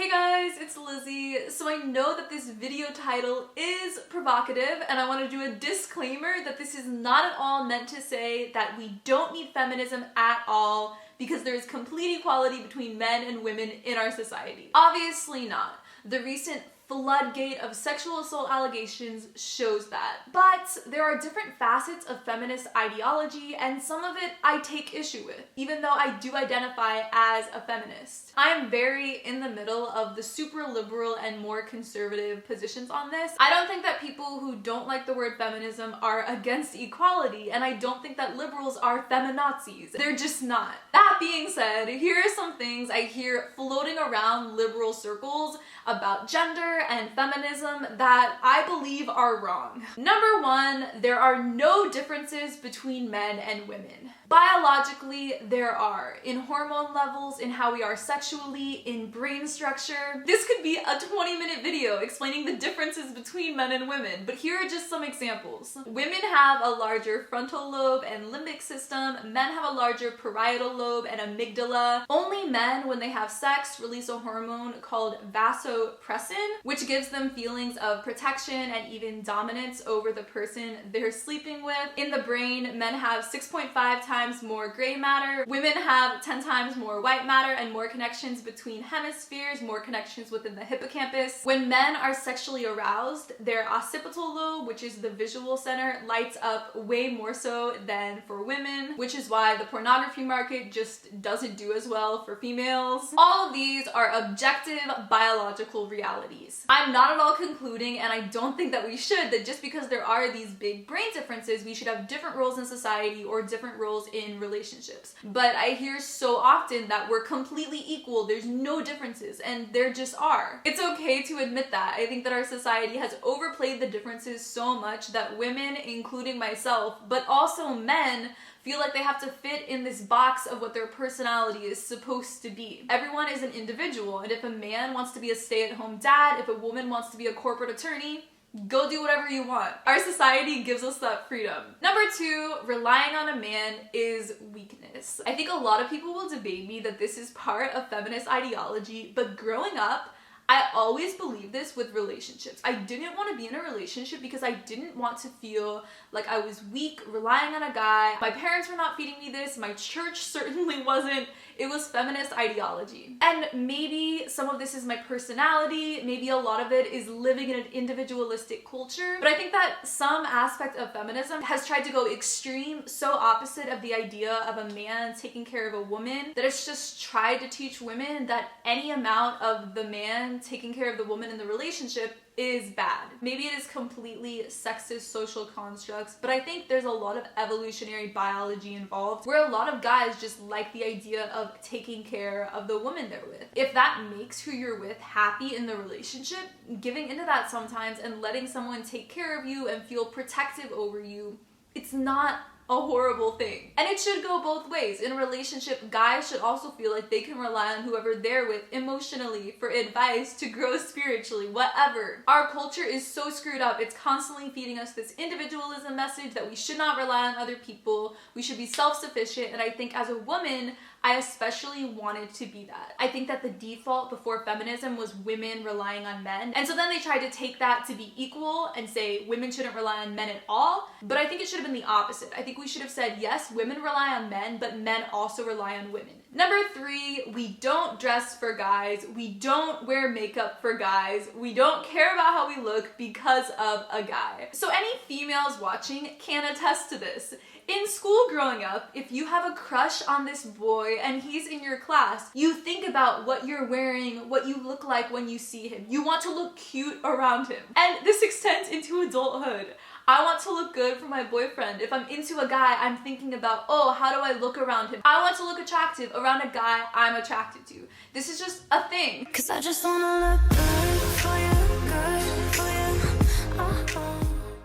Hey guys, it's Lizzie. So I know that this video title is provocative and I want to do a disclaimer that this is not at all meant to say that we don't need feminism at all because there is complete equality between men and women in our society. Obviously not. The recent floodgate of sexual assault allegations shows that. But there are different facets of feminist ideology and some of it I take issue with, even though I do identify as a feminist. I am very in the middle of the super liberal and more conservative positions on this. I don't think that people who don't like the word feminism are against equality, and I don't think that liberals are feminazis. They're just not. That being said, here are some things I hear floating around liberal circles about gender and feminism that I believe are wrong. Number one, there are no differences between men and women. Biologically, there are. In hormone levels, in how we are sexually, in brain structure. This could be a 20-minute video explaining the differences between men and women, but here are just some examples. Women have a larger frontal lobe and limbic system. Men have a larger parietal lobe and amygdala. Only men, when they have sex, release a hormone called vasopressin, which gives them feelings of protection and even dominance over the person they're sleeping with. In the brain, men have 6.5 times more gray matter. Women have 10 times more white matter and more connections between hemispheres, more connections within the hippocampus. When men are sexually aroused, their occipital lobe, which is the visual center, lights up way more so than for women, which is why the pornography market just doesn't do as well for females. All of these are objective biological realities. I'm not at all concluding, and I don't think that we should, that just because there are these big brain differences, we should have different roles in society or different roles in relationships. But I hear so often that we're completely equal, there's no differences, and there just are. It's okay to admit that. I think that our society has overplayed the differences so much that women, including myself, but also men, feel like they have to fit in this box of what their personality is supposed to be. Everyone is an individual, and if a man wants to be a stay-at-home dad, if a woman wants to be a corporate attorney, go do whatever you want. Our society gives us that freedom. Number two, relying on a man is weakness. I think a lot of people will debate me that this is part of feminist ideology, but growing up, I always believed this with relationships. I didn't want to be in a relationship because I didn't want to feel like I was weak, relying on a guy. My parents were not feeding me this. My church certainly wasn't. It was feminist ideology. And maybe some of this is my personality. Maybe a lot of it is living in an individualistic culture. But I think that some aspect of feminism has tried to go extreme, so opposite of the idea of a man taking care of a woman, that it's just tried to teach women that any amount of the man taking care of the woman in the relationship is bad. Maybe it is completely sexist social constructs, but I think there's a lot of evolutionary biology involved where a lot of guys just like the idea of taking care of the woman they're with. If that makes who you're with happy in the relationship, giving into that sometimes and letting someone take care of you and feel protective over you, it's not a horrible thing. And it should go both ways. In a relationship, guys should also feel like they can rely on whoever they're with emotionally, for advice, to grow spiritually, whatever. Our culture is so screwed up. It's constantly feeding us this individualism message that we should not rely on other people. We should be self-sufficient. And I think as a woman, I especially wanted to be that. I think that the default before feminism was women relying on men. And so then they tried to take that to be equal and say women shouldn't rely on men at all. But I think it should have been the opposite. I think we should have said, yes, women rely on men, but men also rely on women. Number three, we don't dress for guys. We don't wear makeup for guys. We don't care about how we look because of a guy. So any females watching can attest to this. In school growing up, if you have a crush on this boy and he's in your class, you think about what you're wearing, what you look like when you see him. You want to look cute around him. And this extends into adulthood. I want to look good for my boyfriend. If I'm into a guy, I'm thinking about, oh, how do I look around him? I want to look attractive around a guy I'm attracted to. This is just a thing. 'Cause I just wanna look good for you, good for you.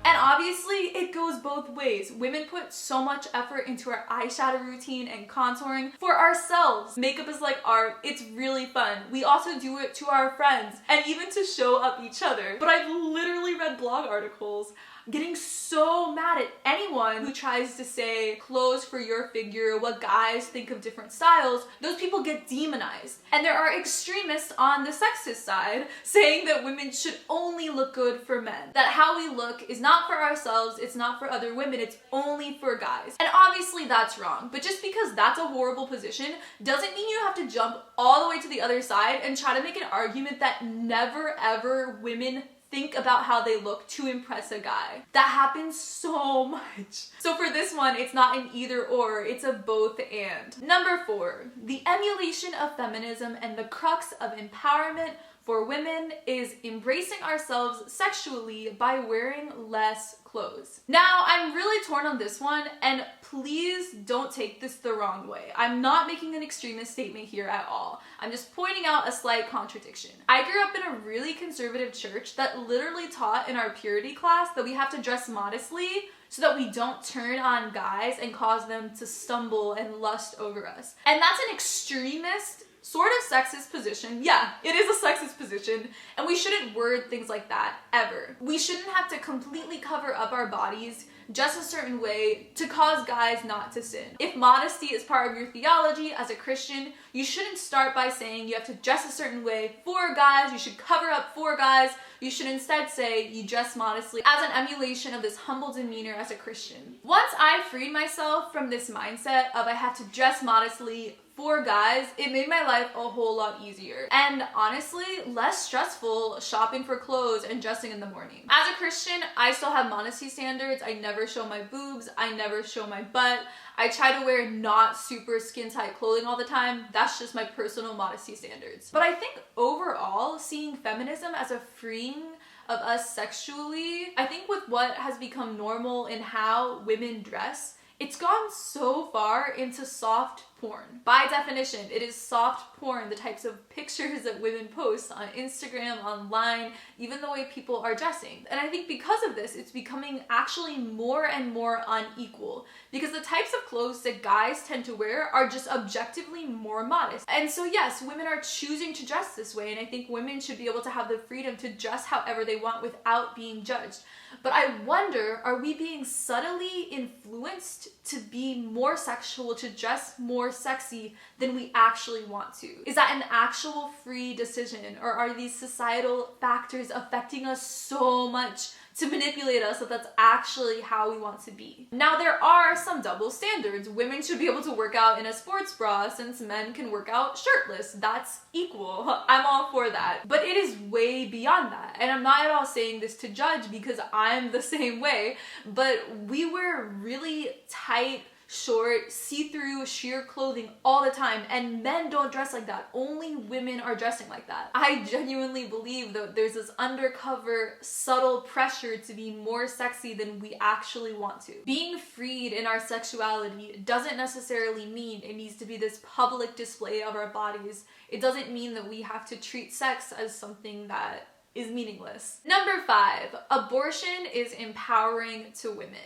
And obviously, it goes both ways. Women put so much effort into our eyeshadow routine and contouring for ourselves. Makeup is like art. It's really fun. We also do it to our friends and even to show up each other. But I've literally read blog articles getting so mad at anyone who tries to say clothes for your figure, what guys think of different styles. Those people get demonized. And there are extremists on the sexist side saying that women should only look good for men. That how we look is not for ourselves, it's not for other women, it's only for guys. And obviously that's wrong, but just because that's a horrible position doesn't mean you have to jump all the way to the other side and try to make an argument that never ever women think about how they look to impress a guy. That happens so much. So for this one, it's not an either or, it's a both and. Number 4, the emulation of feminism and the crux of empowerment for women is embracing ourselves sexually by wearing less clothes. Now, I'm really torn on this one, and please don't take this the wrong way. I'm not making an extremist statement here at all. I'm just pointing out a slight contradiction. I grew up in a really conservative church that literally taught in our purity class that we have to dress modestly so that we don't turn on guys and cause them to stumble and lust over us. And that's an extremist, sort of sexist position. Yeah, it is a sexist position, and we shouldn't word things like that ever. We shouldn't have to completely cover up our bodies just a certain way to cause guys not to sin. If modesty is part of your theology as a Christian, you shouldn't start by saying you have to dress a certain way for guys, you should cover up for guys. You should instead say you dress modestly as an emulation of this humble demeanor as a Christian. Once I freed myself from this mindset of I have to dress modestly for guys, it made my life a whole lot easier. And honestly, less stressful shopping for clothes and dressing in the morning. As a Christian, I still have modesty standards. I never show my boobs. I never show my butt. I try to wear not super skin tight clothing all the time. That's just my personal modesty standards. But I think overall, seeing feminism as a freeing of us sexually, I think with what has become normal in how women dress, it's gone so far into soft porn. By definition, it is soft porn, the types of pictures that women post on Instagram, online, even the way people are dressing. And I think because of this, it's becoming actually more and more unequal, because the types of clothes that guys tend to wear are just objectively more modest. And so yes, women are choosing to dress this way, and I think women should be able to have the freedom to dress however they want without being judged. But I wonder, are we being subtly influenced to be more sexual, to dress more sexy than we actually want to? Is that an actual free decision, or are these societal factors affecting us so much to manipulate us that that's actually how we want to be? Now, there are some double standards. Women should be able to work out in a sports bra since men can work out shirtless. That's equal. I'm all for that. But it is way beyond that. And I'm not at all saying this to judge, because I'm the same way, but we wear really tight, short, see-through, sheer clothing all the time, and men don't dress like that. Only women are dressing like that. I genuinely believe that there's this undercover, subtle pressure to be more sexy than we actually want to. Being freed in our sexuality doesn't necessarily mean it needs to be this public display of our bodies. It doesn't mean that we have to treat sex as something that is meaningless. Number 5, abortion is empowering to women.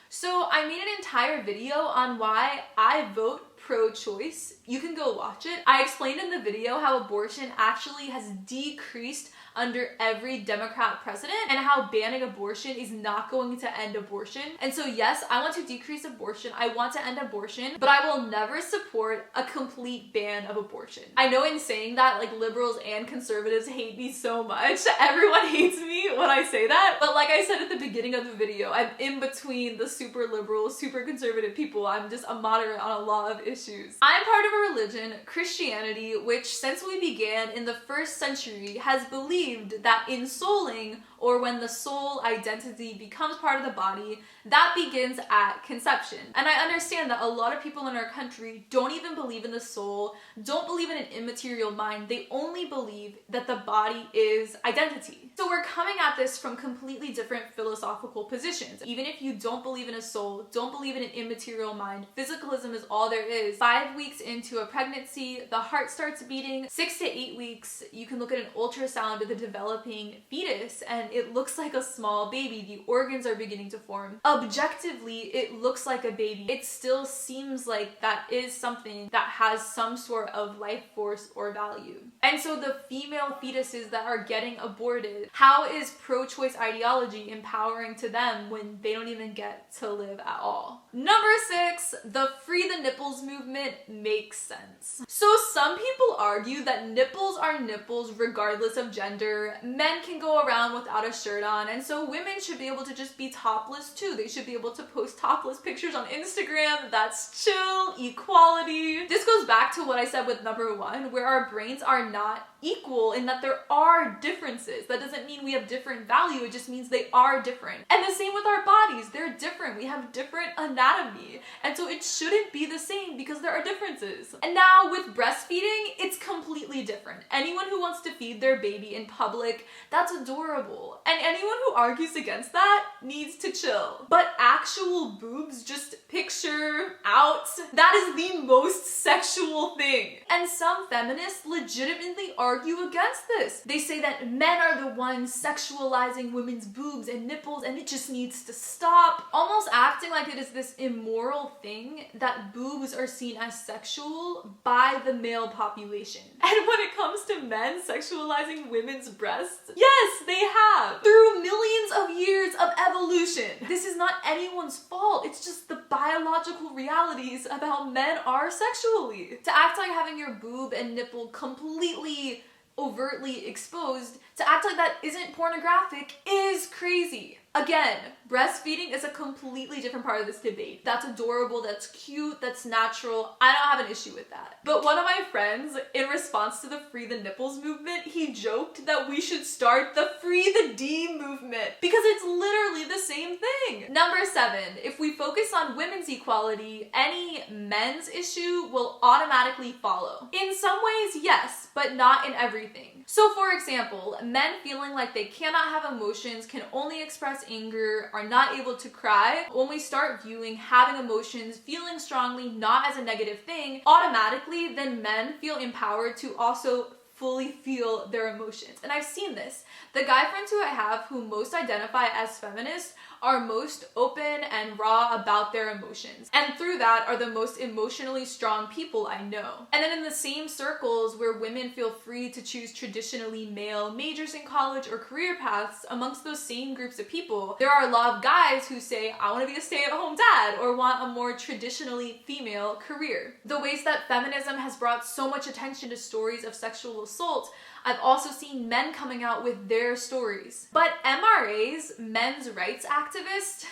So I made an entire video on why I vote pro-choice. You can go watch it. I explained in the video how abortion actually has decreased under every Democrat president, and how banning abortion is not going to end abortion. And so yes, I want to decrease abortion, I want to end abortion, but I will never support a complete ban of abortion. I know in saying that, like, liberals and conservatives hate me so much. Everyone hates me when I say that, but like I said at the beginning of the video, I'm in between the super liberal, super conservative people. I'm just a moderate on a lot of issues. I'm part of a religion, Christianity, which since we began in the 1st century has believed that ensouling, or when the soul identity becomes part of the body, that begins at conception. And I understand that a lot of people in our country don't even believe in the soul, don't believe in an immaterial mind. They only believe that the body is identity. So we're coming at this from completely different philosophical positions. Even if you don't believe in a soul, don't believe in an immaterial mind, physicalism is all there is. 5 weeks into a pregnancy, the heart starts beating. 6 to 8 weeks, you can look at an ultrasound of the developing fetus, and it looks like a small baby. The organs are beginning to form. A objectively it looks like a baby. It still seems like that is something that has some sort of life force or value. And so the female fetuses that are getting aborted, how is pro-choice ideology empowering to them when they don't even get to live at all? Number 6, the Free the Nipples movement makes sense. So some people argue that nipples are nipples regardless of gender. Men can go around without a shirt on, and so women should be able to just be topless too. They should be able to post topless pictures on Instagram. That's chill, equality. This goes back to what I said with number 1, where our brains are not equal in that there are differences. That doesn't mean we have different value, it just means they are different. And the same with our bodies, they're different. We have different anatomy, and so it shouldn't be the same because there are differences. And now with breastfeeding, it's completely different. Anyone who wants to feed their baby in public, that's adorable. And anyone who argues against that needs to chill. But actual boobs, just picture out, that is the most sexual thing. And some feminists legitimately argue against this. They say that men are the ones sexualizing women's boobs and nipples and it just needs to stop, almost acting like it is this immoral thing that boobs are seen as sexual by the male population. And when it comes to men sexualizing women's breasts, yes, they have, through millions of years of evolution. This is not anyone's fault, it's just the biological realities of how men are sexually. To act like having your boob and nipple completely overtly exposed, to act like that isn't pornographic is crazy. Again, breastfeeding is a completely different part of this debate. That's adorable, that's cute, that's natural. I don't have an issue with that. But one of my friends, in response to the Free the Nipples movement, he joked that we should start the Free the D movement because it's literally the same thing. Number 7, if we focus on women's equality, any men's issue will automatically follow. In some ways, yes, but not in everything. So for example, men feeling like they cannot have emotions, can only express anger, are not able to cry. When we start viewing having emotions, feeling strongly, not as a negative thing, automatically then men feel empowered to also fully feel their emotions. And I've seen this. The guy friends who I have who most identify as feminists are most open and raw about their emotions, and through that are the most emotionally strong people I know. And then in the same circles where women feel free to choose traditionally male majors in college or career paths, amongst those same groups of people, there are a lot of guys who say, I want to be a stay-at-home dad, or want a more traditionally female career. The ways that feminism has brought so much attention to stories of sexual assault, I've also seen men coming out with their stories. But MRAs, men's rights activists,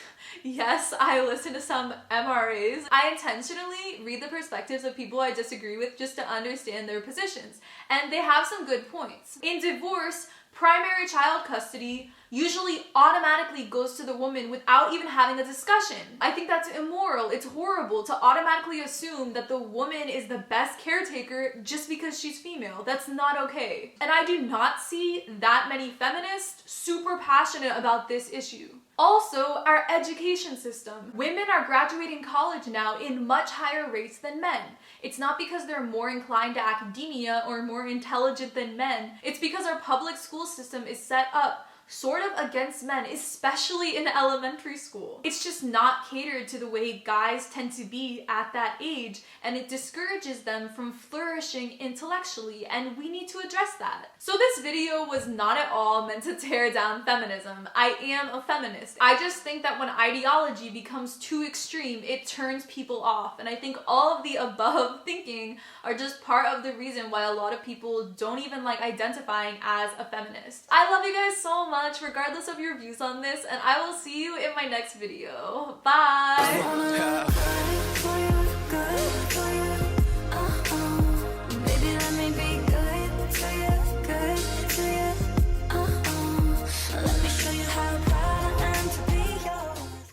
yes, I listen to some MRAs. I intentionally read the perspectives of people I disagree with just to understand their positions. And they have some good points. In divorce, primary child custody usually automatically goes to the woman without even having a discussion. I think that's immoral. It's horrible to automatically assume that the woman is the best caretaker just because she's female. That's not okay. And I do not see that many feminists super passionate about this issue. Also, our education system. Women are graduating college now in much higher rates than men. It's not because they're more inclined to academia or more intelligent than men. It's because our public school system is set up sort of against men, especially in elementary school. It's just not catered to the way guys tend to be at that age, and it discourages them from flourishing intellectually, and we need to address that. So this video was not at all meant to tear down feminism. I am a feminist. I just think that when ideology becomes too extreme, it turns people off, and I think all of the above thinking are just part of the reason why a lot of people don't even like identifying as a feminist. I love you guys so much regardless of your views on this, and I will see you in my next video. Bye!